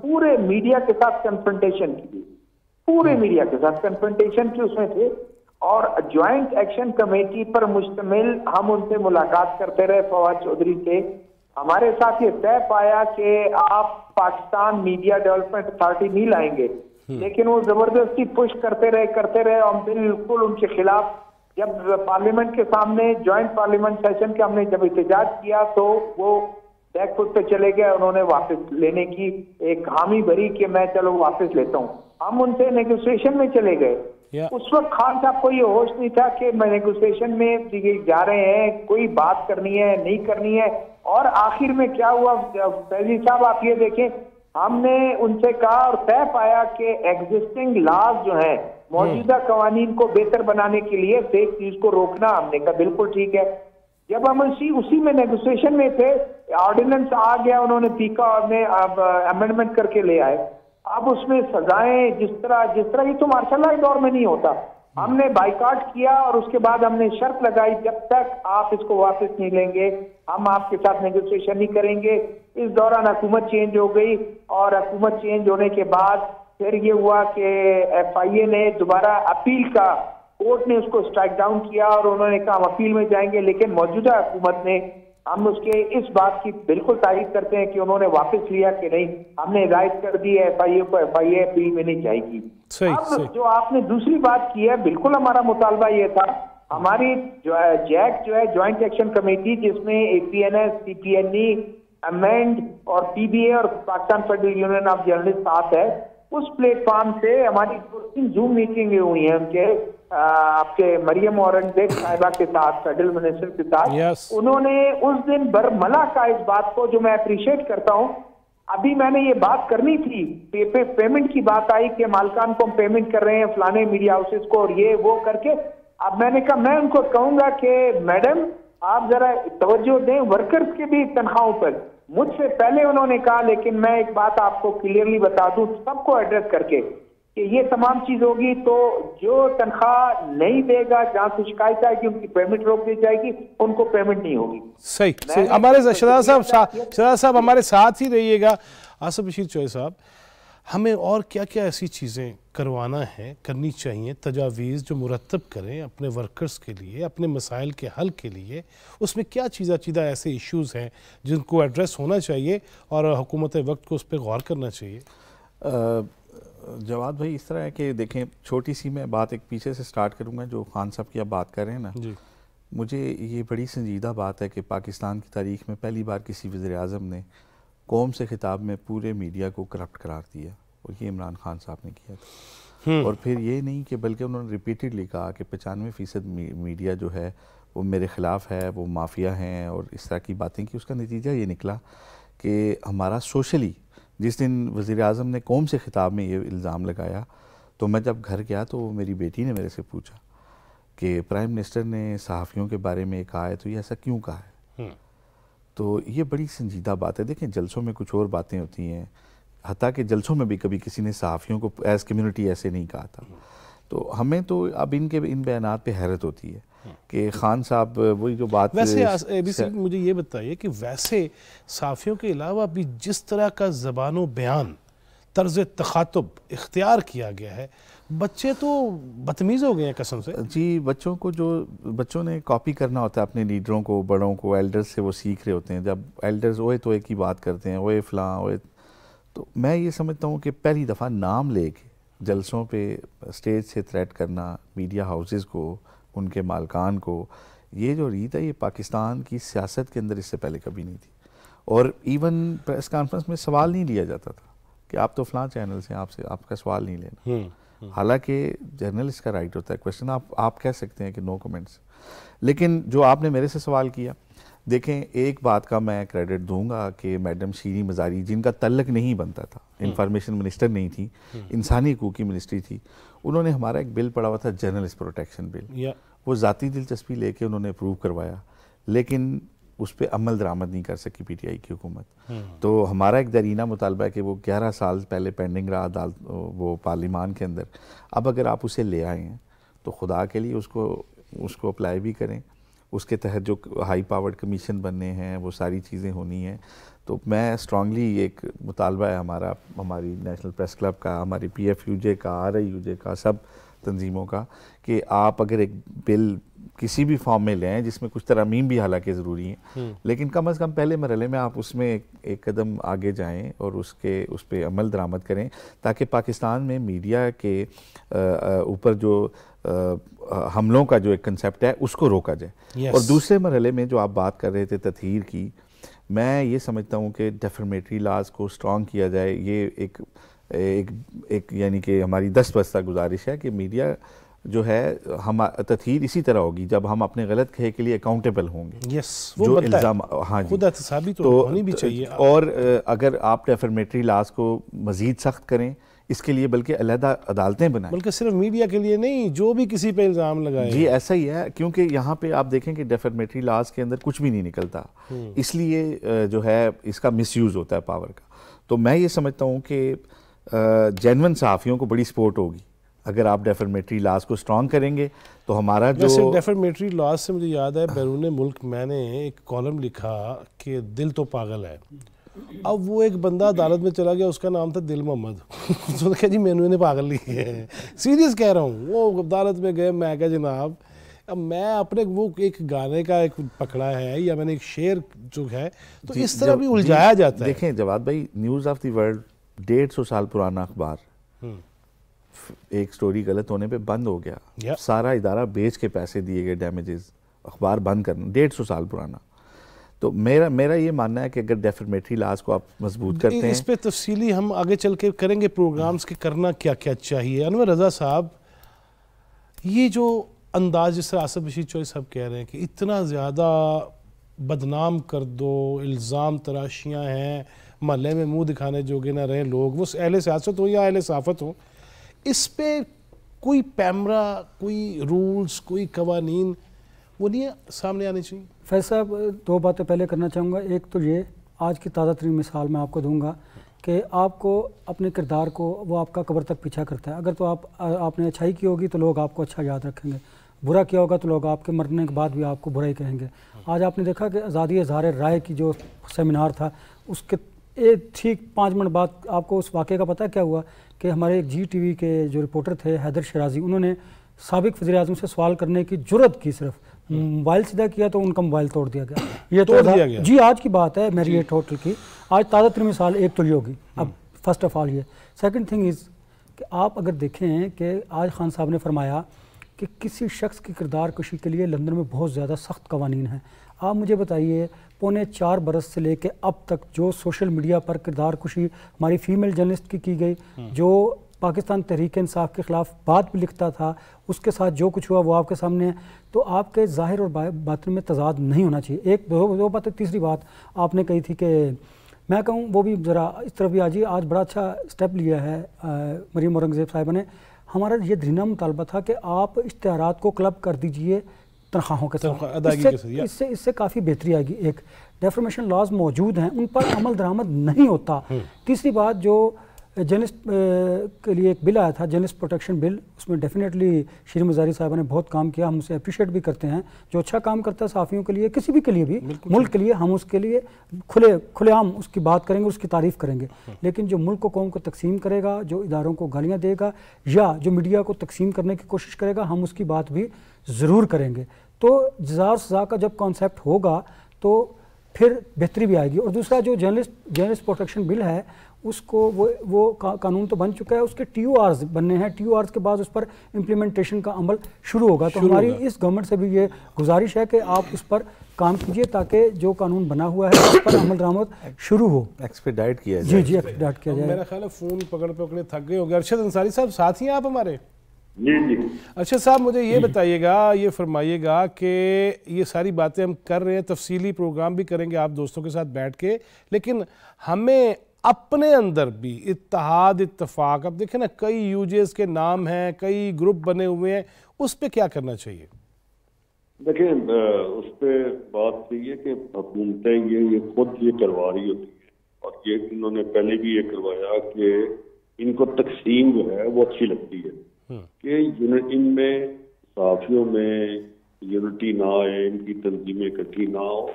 پورے میڈیا کے ساتھ کنفرنٹیشن کی، پورے میڈیا کے ساتھ کنفرنٹیشن کی اس میں تھے، اور جوائنٹ ایکشن کمیٹی پر مشتمل ہم ان سے ملاقات کرتے رہے فواد چودھری سے، ہمارے ساتھ یہ طے پایا کہ آپ پاکستان میڈیا ڈیولپمنٹ اتھارٹی نہیں لائیں گے، لیکن وہ زبردستی پش کرتے رہے اور بالکل ان کے خلاف جب پارلیمنٹ کے سامنے جوائنٹ پارلیمنٹ سیشن کے ہم نے جب احتجاج کیا تو وہ بیک فٹ پہ چلے گئے، انہوں نے واپس لینے کی ایک حامی بھری کہ میں چلو واپس لیتا ہوں، ہم ان سے نیگوسیشن میں چلے گئے۔ اس وقت خان صاحب کو یہ ہوش نہیں تھا کہ میں نیگوسیشن میں جا رہے ہیں، کوئی بات کرنی ہے نہیں کرنی ہے، اور آخر میں کیا ہوا فیضی صاحب آپ یہ دیکھیں، ہم نے ان سے کہا اور طے پایا کہ ایگزسٹنگ لاز جو ہیں موجودہ قوانین کو بہتر بنانے کے لیے فیک نیوز کو روکنا، ہم نے کہا بالکل ٹھیک ہے۔ جب ہم اسی میں نیگوسیشن میں تھے، آرڈیننس آ گیا، انہوں نے پیکا اور نے امینڈمنٹ کر کے لے آئے، اب اس میں سزائیں جس طرح یہ تو مارشل لا کے دور میں نہیں ہوتا، ہم نے بائیکاٹ کیا اور اس کے بعد ہم نے شرط لگائی جب تک آپ اس کو واپس نہیں لیں گے ہم آپ کے ساتھ نیگوسیشن نہیں کریں گے۔ اس دوران حکومت چینج ہو گئی، اور حکومت چینج ہونے کے بعد پھر یہ ہوا کہ ایف آئی اے نے دوبارہ اپیل کا، کورٹ نے اس کو اسٹرائک ڈاؤن کیا اور انہوں نے کہا ہم اپیل میں جائیں گے، لیکن موجودہ حکومت نے، ہم اس کے اس بات کی بالکل تعریف کرتے ہیں کہ انہوں نے واپس لیا کہ نہیں، ہم نے ہدایت کر دی ہے ایف آئی اے کو، ایف آئی اے اپیل میں نہیں جائے گی۔ اب جو آپ نے دوسری بات کی ہے، بالکل ہمارا مطالبہ یہ تھا، ہماری جیک جو ہے جوائنٹ ایکشن کمیٹی، جس میں اے پی این ایس، سی پی این ای، امینڈ اور پی بی اے اور Pakistan federal union of journalist ساتھ ہے، اس پلیٹ فارم سے ہماری 2-3 زوم میٹنگیں ہوئی ہیں ان کے آپ کے مریم اورنگزیب صاحبہ کے ساتھ، فیڈرل منسٹر کے ساتھ، انہوں نے اس دن برملا کا اس بات کو، جو میں اپریشیٹ کرتا ہوں، ابھی میں نے یہ بات کرنی تھی، پیمنٹ کی بات آئی کہ مالکان کو ہم پیمنٹ کر رہے ہیں فلانے میڈیا ہاؤسز کو اور یہ وہ کر کے، اب میں نے کہا میں ان کو کہوں گا کہ میڈم آپ ذرا توجہ دیں ورکرز کے بھی تنخواہوں پر، مجھ سے پہلے انہوں نے کہا، لیکن میں ایک بات آپ کو کلیئرلی بتا دوں سب کو ایڈریس کر کے کہ یہ تمام چیز ہوگی تو جو تنخواہ نہیں دے گا، جہاں سے شکایت آئے گی ان کی پیمنٹ روک دی جائے گی، ان کو پیمنٹ نہیں ہوگی۔ صحیح، ہمارے شہزاد صاحب ہمارے ساتھ ہی رہیے گا۔ آصف بشیر چوہے صاحب، ہمیں اور کیا کیا ایسی چیزیں کروانا ہے، کرنی چاہیے، تجاویز جو مرتب کریں اپنے ورکرز کے لیے، اپنے مسائل کے حل کے لیے، اس میں کیا چیزہ ایسے ایشوز ہیں جن کو ایڈریس ہونا چاہیے اور حکومت وقت کو اس پہ غور کرنا چاہیے؟ جواد بھائی اس طرح ہے کہ دیکھیں، چھوٹی سی میں بات ایک پیچھے سے سٹارٹ کروں گا، جو خان صاحب کی آپ بات کر رہے ہیں نا، مجھے یہ بڑی سنجیدہ بات ہے کہ پاکستان کی تاریخ میں پہلی بار کسی وزیر اعظم نے قوم سے خطاب میں پورے میڈیا کو کرپٹ قرار دیا، اور یہ عمران خان صاحب نے کیا تھا، اور پھر یہ نہیں کہ بلکہ انہوں نے ریپیٹڈلی کہا کہ 95% میڈیا جو ہے وہ میرے خلاف ہے، وہ مافیا ہیں، اور اس طرح کی باتیں کی۔ اس کا نتیجہ یہ نکلا کہ ہمارا سوشلی، جس دن وزیر اعظم نے قوم سے خطاب میں یہ الزام لگایا، تو میں جب گھر گیا تو میری بیٹی نے میرے سے پوچھا کہ پرائم منسٹر نے صحافیوں کے بارے میں کہا ہے تو یہ ایسا کیوں کہا ہے؟ تو یہ بڑی سنجیدہ بات ہے۔ دیکھیں جلسوں میں کچھ اور باتیں ہوتی ہیں، حتیٰ کہ جلسوں میں بھی کبھی کسی نے صحافیوں کو ایز کمیونٹی ایسے نہیں کہا تھا، تو ہمیں تو اب ان بیانات پہ حیرت ہوتی ہے کہ خان صاحب وہی جو بات، ویسے مجھے یہ بتائیے کہ ویسے صحافیوں کے علاوہ بھی جس طرح کا زبان و بیان، طرز تخاطب اختیار کیا گیا ہے، بچے تو بدتمیز ہو گئے ہیں قسم سے۔ جی، بچوں نے کاپی کرنا ہوتا ہے اپنے لیڈروں کو، بڑوں کو، ایلڈرز سے وہ سیکھ رہے ہوتے ہیں۔ جب ایلڈرز اوے توے کی بات کرتے ہیں، اوے فلاں اوے، تو میں یہ سمجھتا ہوں کہ پہلی دفعہ نام لے کے جلسوں پہ اسٹیج سے تھریٹ کرنا میڈیا ہاؤسز کو، ان کے مالکان کو، یہ جو ریت ہے یہ پاکستان کی سیاست کے اندر اس سے پہلے کبھی نہیں تھی، اور ایون پریس کانفرنس میں سوال نہیں لیا جاتا تھا کہ آپ تو فلاں چینل سے، آپ کا سوال نہیں لینا، حالانکہ جرنلسٹ کا رائٹ ہوتا ہے کویسچن، آپ کہہ سکتے ہیں کہ نو کمنٹس۔ لیکن جو آپ نے میرے سے سوال کیا، دیکھیں ایک بات کا میں کریڈٹ دوں گا کہ میڈم شیریں مزاری، جن کا تعلق نہیں بنتا تھا، انفارمیشن منسٹر نہیں تھی، انسانی حقوق کی منسٹری تھی، انہوں نے ہمارا ایک بل پڑھا ہوا تھا جرنلسٹ پروٹیکشن بل، وہ ذاتی دلچسپی لے کے انہوں نے اپروو کروایا، لیکن اس پہ عمل درآمد نہیں کر سکی پی ٹی آئی کی حکومت۔ تو ہمارا ایک درینہ مطالبہ ہے کہ وہ 11 سال پہلے پینڈنگ رہا عدالت، وہ پارلیمان کے اندر، اب اگر آپ اسے لے آئے ہیں تو خدا کے لیے اس کو اپلائی بھی کریں، اس کے تحت جو ہائی پاورڈ کمیشن بننے ہیں وہ ساری چیزیں ہونی ہیں. تو میں اسٹرانگلی ایک مطالبہ ہے ہماری نیشنل پریس کلب کا, ہماری PFUJ کا, RIUJ کا, سب تنظیموں کا, کہ آپ اگر ایک بل کسی بھی فارم میں لیں جس میں کچھ ترامیم بھی حالانکہ ضروری ہیں, لیکن کم از کم پہلے مرحلے میں آپ اس میں ایک قدم آگے جائیں اور اس پہ عمل درآمد کریں, تاکہ پاکستان میں میڈیا کے اوپر جو حملوں کا جو ایک کنسیپٹ ہے اس کو روکا جائے. اور دوسرے مرحلے میں جو آپ بات کر رہے تھے تطہیر کی, میں یہ سمجھتا ہوں کہ ڈیفیمیٹری لاز کو اسٹرانگ کیا جائے. یہ ایک یعنی کہ ہماری دست بستہ گزارش ہے کہ میڈیا جو ہے تطہیر اسی طرح ہوگی جب ہم اپنے غلط کہے کے لیے اکاؤنٹیبل ہوں گے. جو الزام خود احتسابی تو ہونی بھی چاہیے. اور اگر آپ ڈیفیمیٹری لاز کو مزید سخت کریں, اس کے لیے بلکہ علیحدہ عدالتیں بنائیں, بلکہ صرف میڈیا کے لیے نہیں, جو بھی کسی پہ الزام لگائے. جی ایسا ہی ہے, کیونکہ یہاں پہ آپ دیکھیں کہ ڈیفیمیٹری لاز کے اندر کچھ بھی نہیں نکلتا, اس لیے جو ہے اس کا مس یوز ہوتا ہے پاور کا. تو میں یہ سمجھتا ہوں کہ جینون صحافیوں کو بڑی سپورٹ ہوگی اگر آپ ڈیفیمیٹری لاز کو اسٹرانگ کریں گے. تو ہمارا جو ڈیفیمیٹری لاز سے مجھے یاد ہے, بیرون ملک میں نے ایک کالم لکھا کہ دل تو پاگل ہے. اب وہ ایک بندہ عدالت میں چلا گیا, اس کا نام تھا دل محمد. تو کہا جی میں نے پاگل نہیں ہے, سیریس کہہ رہا ہوں. وہ عدالت میں گئے, میں کہا جناب اب میں اپنے وہ ایک گانے کا ایک پکڑا ہے یا میں نے ایک شعر جو ہے, تو اس طرح بھی الجھایا جاتا ہے. دیکھیں جواد بھائی, نیوز آف دی ورلڈ 150 سال پرانا اخبار, ایک سٹوری غلط ہونے پہ بند ہو گیا, سارا ادارہ بیچ کے پیسے دیے گئے ڈیمیجز, اخبار بند کرنا, 150 سال پرانا. تو میرا یہ ماننا ہے کہ اگر ڈیفیمیٹری لاز کو آپ مضبوط کرتے ہیں, اس پہ تفصیلی ہم آگے چل کے کریں گے پروگرامز کے کرنا کیا کیا چاہیے. انور رضا صاحب, یہ جو انداز جس طرح آصف بشیر چوہی صاحب کہہ رہے ہیں کہ اتنا زیادہ بدنام کر دو, الزام تراشیاں ہیں, محلے میں منہ دکھانے جوگے نہ رہے لوگ, وہ اہل سیاست ہوں یا اہل صحافت ہوں, اس پہ کوئی پیمرا, کوئی رولز, کوئی قوانین وہ نہیں سامنے آنے چاہیے؟ فیض صاحب, دو باتیں پہلے کرنا چاہوں گا. ایک تو یہ, آج کی تازہ ترین مثال میں آپ کو دوں گا کہ آپ کو اپنے کردار کو وہ آپ کا قبر تک پیچھا کرتا ہے. اگر تو آپ نے اچھائی کی ہوگی تو لوگ آپ کو اچھا یاد رکھیں گے, برا کیا ہوگا تو لوگ آپ کے مرنے کے بعد بھی آپ کو برا ہی کہیں گے. آج آپ نے دیکھا کہ آزادی اظہار رائے کی جو سیمینار تھا, اس کے ٹھیک 5 منٹ بعد آپ کو اس واقعے کا پتہ کیا ہوا کہ ہمارے ایک جی ٹی وی کے جو رپورٹر تھے حیدر شیرازی, انہوں نے سابق وزیر اعظم سے سوال کرنے کی جرت کی, صرف موبائل سیدھا کیا تو ان کا موبائل توڑ دیا گیا. یہ توڑ دیا گیا جی, آج کی بات ہے میریٹ ہوٹل کی, آج تازہ ترین مثال ایک تو یہ ہوگی. اب فرسٹ آف آل یہ. سیکنڈ تھنگ از کہ آپ اگر دیکھیں کہ آج خان صاحب نے فرمایا کہ کسی شخص کی کردار کشی کے لیے لندن میں بہت زیادہ سخت قوانین ہیں. آپ مجھے بتائیے 4.25 برس سے لے کے اب تک جو سوشل میڈیا پر کردار کشی ہماری فیمیل جرنلسٹ کی گئی, جو پاکستان تحریک انصاف کے خلاف بات بھی لکھتا تھا, اس کے ساتھ جو کچھ ہوا وہ آپ کے سامنے ہے. تو آپ کے ظاہر اور باطن میں تضاد نہیں ہونا چاہیے. ایک دو باتیں. تیسری بات آپ نے کہی تھی کہ میں کہوں وہ بھی ذرا اس طرف بھی آجیے. آج بڑا اچھا اسٹیپ لیا ہے مریم اورنگزیب صاحبہ نے. ہمارا یہ دھرنا مطالبہ تھا کہ آپ اشتہارات کو کلب کر دیجئے تنخواہوں کے ساتھ, اس سے کافی بہتری آئے گی. ایک ڈیفرمیشن لاز موجود ہیں, ان پر عمل درآمد نہیں ہوتا. تیسری بات, جو جرنلسٹ کے لیے ایک بل آیا تھا, جرنلسٹ پروٹیکشن بل, اس میں ڈیفینیٹلی شیریں مزاری صاحبہ نے بہت کام کیا, ہم اسے اپریشیٹ بھی کرتے ہیں. جو اچھا کام کرتا ہے صحافیوں کے لیے, کسی بھی کے لیے بھی, ملک کے لیے, ہم اس کے لیے کھلے عام اس کی بات کریں گے, اس کی تعریف کریں گے. لیکن جو ملک کو قوم کو تقسیم کرے گا, جو اداروں کو گالیاں دے گا, یا جو میڈیا کو تقسیم کرنے کی کوشش کرے گا, ہم اس کی بات بھی ضرور کریں گے. تو جزا اور سزا کا جب کانسیپٹ ہوگا تو پھر بہتری بھی آئے گی. اور دوسرا جو جرنلسٹ پروٹیکشن بل ہے, اس کو وہ قانون تو بن چکا ہے, اس کے TORs بننے ہیں. TORs کے بعد اس پر امپلیمنٹیشن کا عمل شروع ہوگا. تو ہماری اس گورنمنٹ سے بھی یہ گزارش ہے کہ آپ اس پر کام کیجئے تاکہ جو قانون بنا ہوا ہے اس پر عمل درآمد شروع ہو, ایکسپیڈائٹ کیا جائے. جی ایکسپیڈائٹ کیا جائے. میرا خیال ہے فون پکڑے تھک گئے ہو گئے. ارشد انصاری صاحب ساتھ ہی ہیں آپ ہمارے؟ جی. ارشد صاحب مجھے یہ بتائیے گا, یہ فرمائیے گا کہ یہ ساری باتیں ہم کر رہے ہیں, تفصیلی پروگرام بھی کریں گے آپ دوستوں کے ساتھ بیٹھ کے, لیکن ہمیں اپنے اندر بھی اتحاد اتفاق, اب دیکھیں نا کئی یوجیز کے نام ہیں, کئی گروپ بنے ہوئے ہیں, اس پہ کیا کرنا چاہیے؟ دیکھیں اس پہ بات یہ ہے کہ حکومتیں یہ خود یہ کروا رہی ہوتی ہیں, اور یہ انہوں نے پہلے بھی یہ کروایا کہ ان کو تقسیم جو ہے وہ اچھی لگتی ہے کہ ان میں صحافیوں میں یونٹی نہ آئے, ان کی تنظیمیں اکٹھی نہ ہو,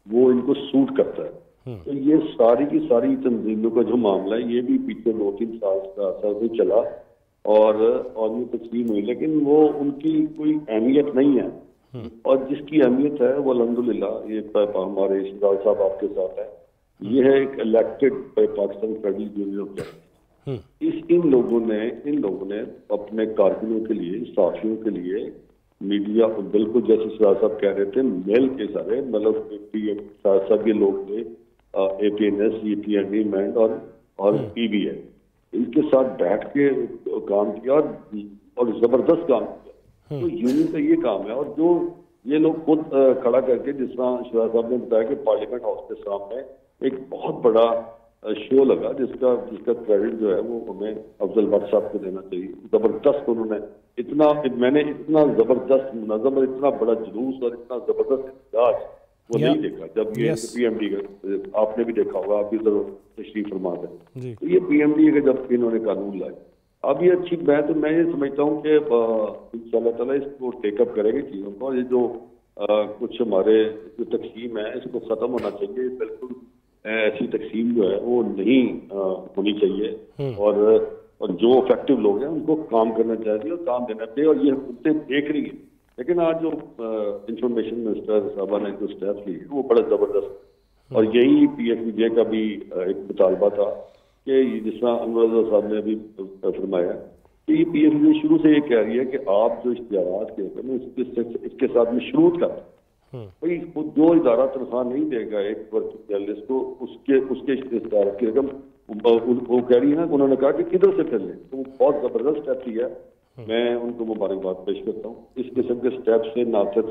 وہ ان کو سوٹ کرتا ہے. تو یہ ساری کی ساری تنظیموں کا جو معاملہ ہے یہ بھی پیچھے 2-3 سال سے چلا اور یہ تقسیم ہوئی, لیکن وہ ان کی کوئی اہمیت نہیں ہے. اور جس کی اہمیت ہے وہ الحمدللہ یہ ہمارے شہزاد صاحب آپ کے ساتھ ہے, یہ ہے ایک elected Pakistan federal union of justice. ان لوگوں نے اپنے کارکنوں کے لیے, صحافیوں کے لیے, میڈیا, بالکل جیسے شہزاد صاحب کہہ رہے تھے, میل کے سارے مطلب صاحب یہ لوگ تھے, APNS, EPND اور PBI, ان کے ساتھ بیٹھ کے کام کیا اور زبردست کام کیا. تو یونین کا یہ کام ہے. اور جو یہ لوگ خود کھڑا کر کے, جس طرح شہزاد صاحب نے بتایا کہ پارلیمنٹ ہاؤس کے سامنے ایک بہت بڑا شو لگا, جس کا کریڈٹ جو ہے وہ ہمیں افضل بٹ صاحب کو دینا چاہیے. زبردست انہوں نے میں نے اتنا زبردست منظم اور اتنا بڑا جلوس اور اتنا زبردست احتجاج وہ نہیں دیکھا جب یہ PMD کا, آپ نے بھی دیکھا ہوگا, آپ بھی ضرور تشریف فرما دیں. تو یہ PMD کا جب انہوں نے قانون لائے, اب یہ اچھی بات, تو میں یہ سمجھتا ہوں کہ انشاءاللہ تعالیٰ اس کو ٹیک اپ کرے گی چیزوں کو. اور یہ جو کچھ ہمارے جو تقسیم ہے اس کو ختم ہونا چاہیے. بالکل ایسی تقسیم جو ہے وہ نہیں ہونی چاہیے, اور جو افیکٹو لوگ ہیں ان کو کام کرنا چاہیے اور کام دینا چاہیے. اور یہ حکومتیں دیکھ رہی ہیں, لیکن آج جو انفارمیشن منسٹر صاحبہ نے جو اسٹیپ لی وہ بڑا زبردست, اور یہی PFJ کا بھی ایک مطالبہ تھا کہ جس طرح انور رضا صاحب نے ابھی فرمایا کہ یہ PFJ شروع سے یہ کہہ رہی ہے کہ آپ جو اشتہارات کے ہوتے ہیں اس کے ساتھ میں شروط کریں. بھائی جو ادارہ تنخواہ نہیں دے گا ایک ورکنگ جرنلسٹ کو, اس کے اشتہارات کی رقم وہ کہہ رہی ہے نا, انہوں نے کہا کہ کدھر سے کر لیں. تو وہ بہت زبردست اسٹیپ لیا, میں ان کو مبارکباد پیش کرتا ہوں. اس قسم کے اسٹیپ سے نہ صرف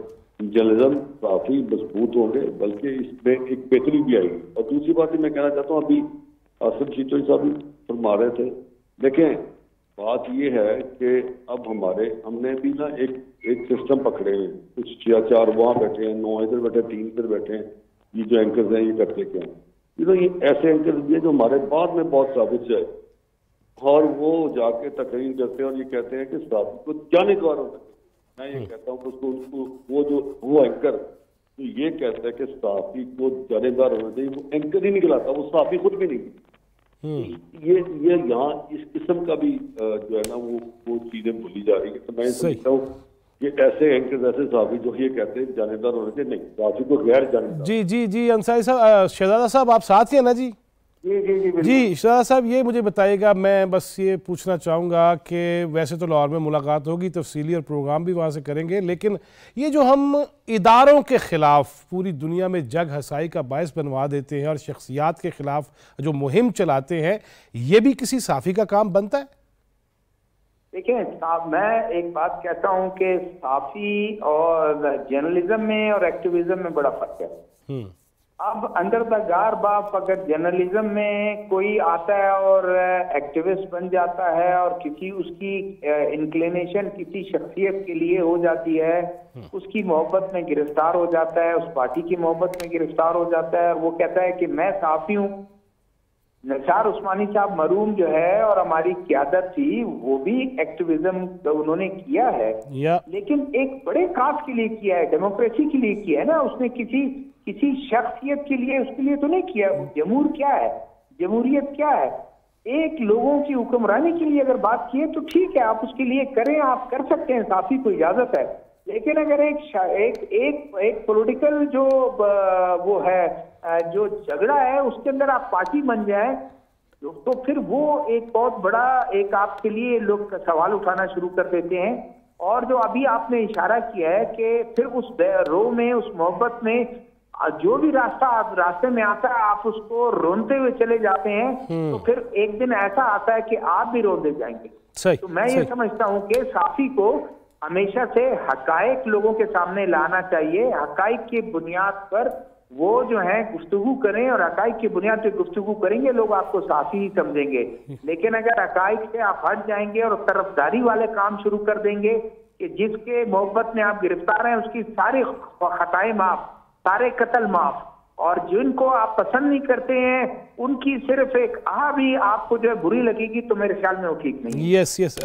جرنلزم کافی مضبوط ہوں گے بلکہ اس میں ایک بہتری بھی آئے گی. اور دوسری بات میں کہنا چاہتا ہوں, ابھی آصف چیتوئی صاحب بھی فرما رہے تھے, دیکھیں بات یہ ہے کہ اب ہم نے بھی نا ایک سسٹم پکڑے ہیں, کچھ 4 وہاں بیٹھے ہیں, 9 ادھر بیٹھے ہیں, 3 ادھر بیٹھے ہیں. یہ جو اینکرز ہیں یہ کرتے کیا ہیں, یہ ایسے اینکرز بھی ہیں جو ہمارے بعد میں بہت ثابت ہے, اور وہ جا کے تقریر کرتے ہیں اور یہ کہتے ہیں کہ صحافی کو جانے دوار ہو سکتے. میں یہ کہتا ہوں کہ اس کو وہ اینکر تو یہ کہتا ہے کہ صحافی کو جانے دار ہونا چاہیے, وہ اینکر ہی نکلاتا, وہ صحافی خود بھی نہیں. یہ یہاں اس قسم کا بھی جو ہے نا وہ چیزیں بھولی جا رہی ہیں. تو میں سمجھتا ہوں کہ ایسے اینکر ایسے صحافی جو یہ کہتے ہیں جانبدار ہونے سے, نہیں, صحافی کو غیر جانبدار. جی انصاری صاحب, شہزادہ صاحب آپ ساتھ ہی ہیں نا؟ جی شہزادہ صاحب یہ مجھے بتائیے گا, میں بس یہ پوچھنا چاہوں گا کہ ویسے تو لاہور میں ملاقات ہوگی تفصیلی اور پروگرام بھی وہاں سے کریں گے, لیکن یہ جو ہم اداروں کے خلاف پوری دنیا میں جگ ہسائی کا باعث بنوا دیتے ہیں اور شخصیات کے خلاف جو مہم چلاتے ہیں, یہ بھی کسی صحافی کا کام بنتا ہے؟ دیکھیں صاحب, میں ایک بات کہتا ہوں کہ صحافی اور جرنلزم میں اور ایکٹیویزم میں بڑا فرق ہے. اب اندر دا گار باپ اگر جرنلزم میں کوئی آتا ہے اور ایکٹیوسٹ بن جاتا ہے اور کسی اس کی انکلینیشن کسی شخصیت کے لیے ہو جاتی ہے, اس کی محبت میں گرفتار ہو جاتا ہے, اس پارٹی کی محبت میں گرفتار ہو جاتا ہے, اور وہ کہتا ہے کہ میں صحافی ہوں. نثار عثمانی صاحب مرحوم جو ہے اور ہماری قیادت تھی, وہ بھی ایکٹیویزم انہوں نے کیا ہے, لیکن ایک بڑے کاز کے لیے کیا ہے, ڈیموکریسی کے لیے کیا ہے نا. اس نے کسی شخصیت کے لیے, اس کے لیے تو نہیں کیا. جمہور کیا ہے, جمہوریت کیا ہے؟ ایک لوگوں کی حکمرانی کے لیے اگر بات کی ہے تو ٹھیک ہے, آپ اس کے لیے کریں, آپ کر سکتے ہیں, صحافی کو اجازت ہے. لیکن اگر ایک پولیٹیکل جو وہ ہے جو جھگڑا ہے اس کے اندر آپ پارٹی بن جائیں تو پھر وہ ایک بہت بڑا ایک آپ کے لیے لوگ سوال اٹھانا شروع کر دیتے ہیں. اور جو ابھی آپ نے اشارہ کیا ہے کہ پھر اس رو میں, اس محبت میں جو بھی راستے میں آتا ہے آپ اس کو رونتے ہوئے چلے جاتے ہیں, تو پھر ایک دن ایسا آتا ہے کہ آپ بھی روندے جائیں گے. تو میں یہ سمجھتا ہوں کہ صحافی کو ہمیشہ سے حقائق لوگوں کے سامنے لانا چاہیے, حقائق کی بنیاد پر وہ جو ہیں گفتگو کریں, اور حقائق کی بنیاد پہ گفتگو کریں گے لوگ آپ کو صحافی ہی سمجھیں گے. لیکن اگر حقائق سے آپ ہٹ جائیں گے اور طرفداری والے کام شروع کر دیں گے کہ جس کے محبت میں آپ گرفتار ہیں اس کی ساری خطائیں معاف, سارے قتل معاف, اور جن کو آپ پسند نہیں کرتے ہیں ان کی صرف ایک بھی آپ کو جو ہے بری لگے گی تو میرے خیال میں وہ ٹھیک نہیں ہے. یس یس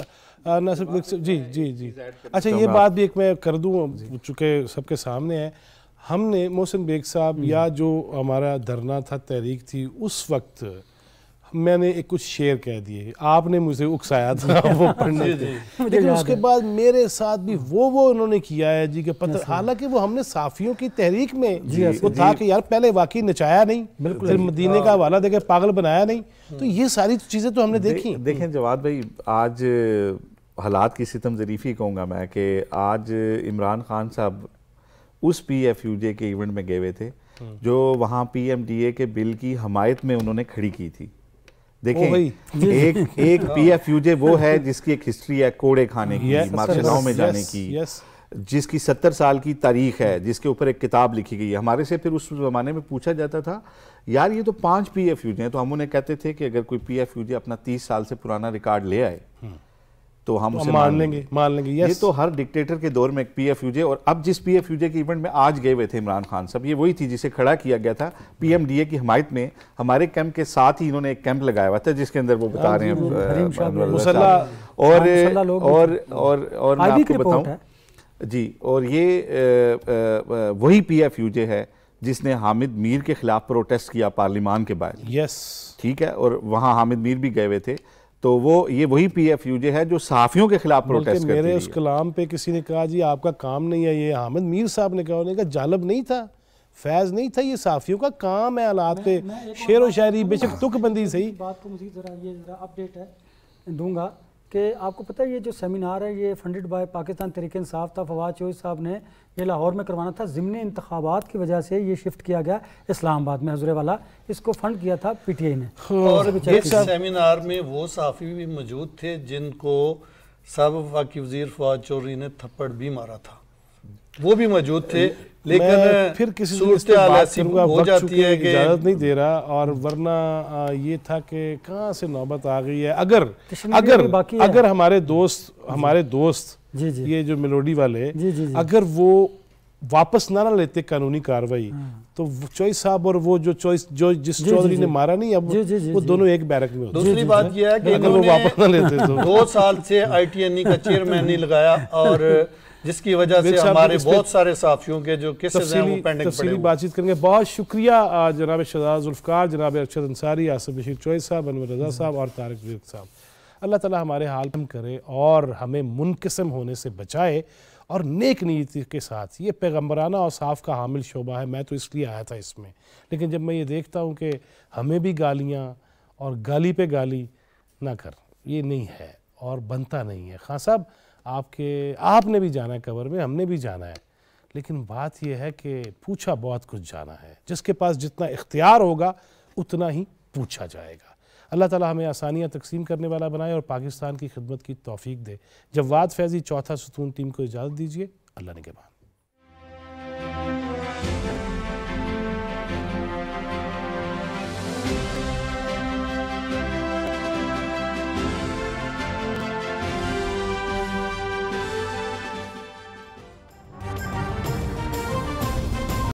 جی جی جی اچھا یہ بات بھی ایک میں کر دوں چونکہ سب کے سامنے ہے. ہم نے محسن بیگ صاحب یا جو ہمارا دھرنا تھا تحریک تھی اس وقت میں نے ایک کچھ شعر کہہ دیے, آپ نے مجھے اکسایا تھا وہ پڑھنے تھے, لیکن اس کے بعد میرے ساتھ بھی وہ انہوں نے کیا ہے جی کہ پتہ, حالانکہ وہ ہم نے صافیوں کی تحریک میں وہ تھا کہ یار پہلے واقعی نچایا نہیں, پھر مدینے کا حوالہ دے کے پاگل بنایا نہیں, تو یہ ساری چیزیں تو ہم نے دیکھی. دیکھیں جواد بھائی, آج حالات کی ستم ظریفی کہوں گا میں کہ آج عمران خان صاحب اس پی ایف یو جے کے ایونٹ میں گئے ہوئے تھے جو وہاں پی ایم ڈی اے کے بل کی حمایت میں انہوں نے کھڑی کی تھی. دیکھیں ایک پی ایف یو جے وہ ہے جس کی ایک ہسٹری ہے کوڑے کھانے کی, مارشلاؤں میں جانے کی, جس کی 70 سال کی تاریخ ہے, جس کے اوپر ایک کتاب لکھی گئی ہے. ہمارے سے پھر اس زمانے میں پوچھا جاتا تھا یار یہ تو 5 پی ایف یو جے ہیں, تو ہم انہیں کہتے تھے کہ اگر کوئی پی ایف یو جے اپنا 30 سال سے پرانا ریکارڈ لے آئے تو ہم اسے مان لیں گے. یہ تو ہر ڈکٹیٹر کے دور میں ایک پی ایف یو جے, اور اب جس پی ایف یو جے کے ایونٹ میں آج گئے ہوئے تھے عمران خان صاحب, یہ وہی تھی جسے کھڑا کیا گیا تھا پی ایم ڈی اے کی حمایت میں. ہمارے کیمپ کے ساتھ ہی انہوں نے ایک کیمپ لگایا ہوا تھا جس کے اندر وہ بتا رہے ہیں اور میں آپ کو بتاؤں جی, اور یہ وہی پی ایف یو جے ہے جس نے حامد میر کے خلاف پروٹیسٹ کیا پارلیمان کے باہر. ٹھیک ہے, اور وہاں حامد میر بھی گئے ہوئے تھے. تو یہ وہی پی ایف یو جے ہے جو صحافیوں کے خلاف پروٹیسٹ کرتی ہے. میرے اس کلام پہ کسی نے کہا جی آپ کا کام نہیں ہے, یہ حامد میر صاحب نے کہا, انہوں نے کہا جالب نہیں تھا, فیض نہیں تھا, یہ صحافیوں کا کام ہے حالات پہ شعر و شاعری بے شک تک بندی صحیح. بات کو مزید ذرا اپڈیٹ ہے دوں گا کہ آپ کو پتہ ہے یہ جو سیمینار ہے یہ فنڈڈ بائی پاکستان تحریک انصاف تھا. فواد چوہدری صاحب نے یہ لاہور میں کروانا تھا, ضمن انتخابات کی وجہ سے یہ شفٹ کیا گیا اسلام آباد میں. حضرے والا اس کو فنڈ کیا تھا پی ٹی آئی نے. اور اس سیمینار میں وہ صحافی بھی موجود تھے جن کو سابق وفاقی وزیر فواد چوہدری نے تھپڑ بھی مارا تھا, وہ بھی موجود تھے. لیکن پھر کسی صورتحال ایسی ہو جاتی ہے کہ اجازت نہیں دے رہا, اور ورنہ یہ تھا کہ کہاں سے نوبت آ گئی ہے. اگر ہمارے دوست یہ جو میلوڈی والے اگر وہ واپس نہ لیتے قانونی کاروائی تو چوہدری صاحب اور وہ جو جس چودھری نے مارا نہیں, اب وہ دونوں ایک بیرک میں ہوتے. دوسری بات یہ ہے کہ اگر وہ واپس نہ لیتے تو 2 سال سے آئی ٹی این ای کا چیئرمین نہیں لگایا, اور جس کی وجہ سے ہمارے بہت سارے صحافیوں کے جو کیسز ہیں وہ پینڈنگ پڑے ہوئے. تفصیلی بات چیت کریں گے. بہت شکریہ جناب شہزاد ذوالفقار, جناب ارشد انصاری, آصف بشیر چوہدری صاحب, انور رضا صاحب اور طارق وزیر صاحب. اللہ تعالی ہمارے حال کم کرے اور ہمیں منقسم ہونے سے بچائے, اور نیک نیتی کے ساتھ. یہ پیغمبرانہ اوصاف کا حامل شعبہ ہے, میں تو اس لیے آیا تھا اس میں, لیکن جب میں یہ دیکھتا ہوں کہ ہمیں بھی گالیاں اور گالی پہ گالی نہ کر, یہ نہیں ہے اور بنتا نہیں ہے. خان صاحب آپ نے بھی جانا ہے قبر میں, ہم نے بھی جانا ہے, لیکن بات یہ ہے کہ پوچھا بہت کچھ جانا ہے. جس کے پاس جتنا اختیار ہوگا اتنا ہی پوچھا جائے گا. اللہ تعالی ہمیں آسانیاں تقسیم کرنے والا بنائے اور پاکستان کی خدمت کی توفیق دے. جواد فیضی چوتھا ستون ٹیم کو اجازت دیجیے. اللہ نگہبان.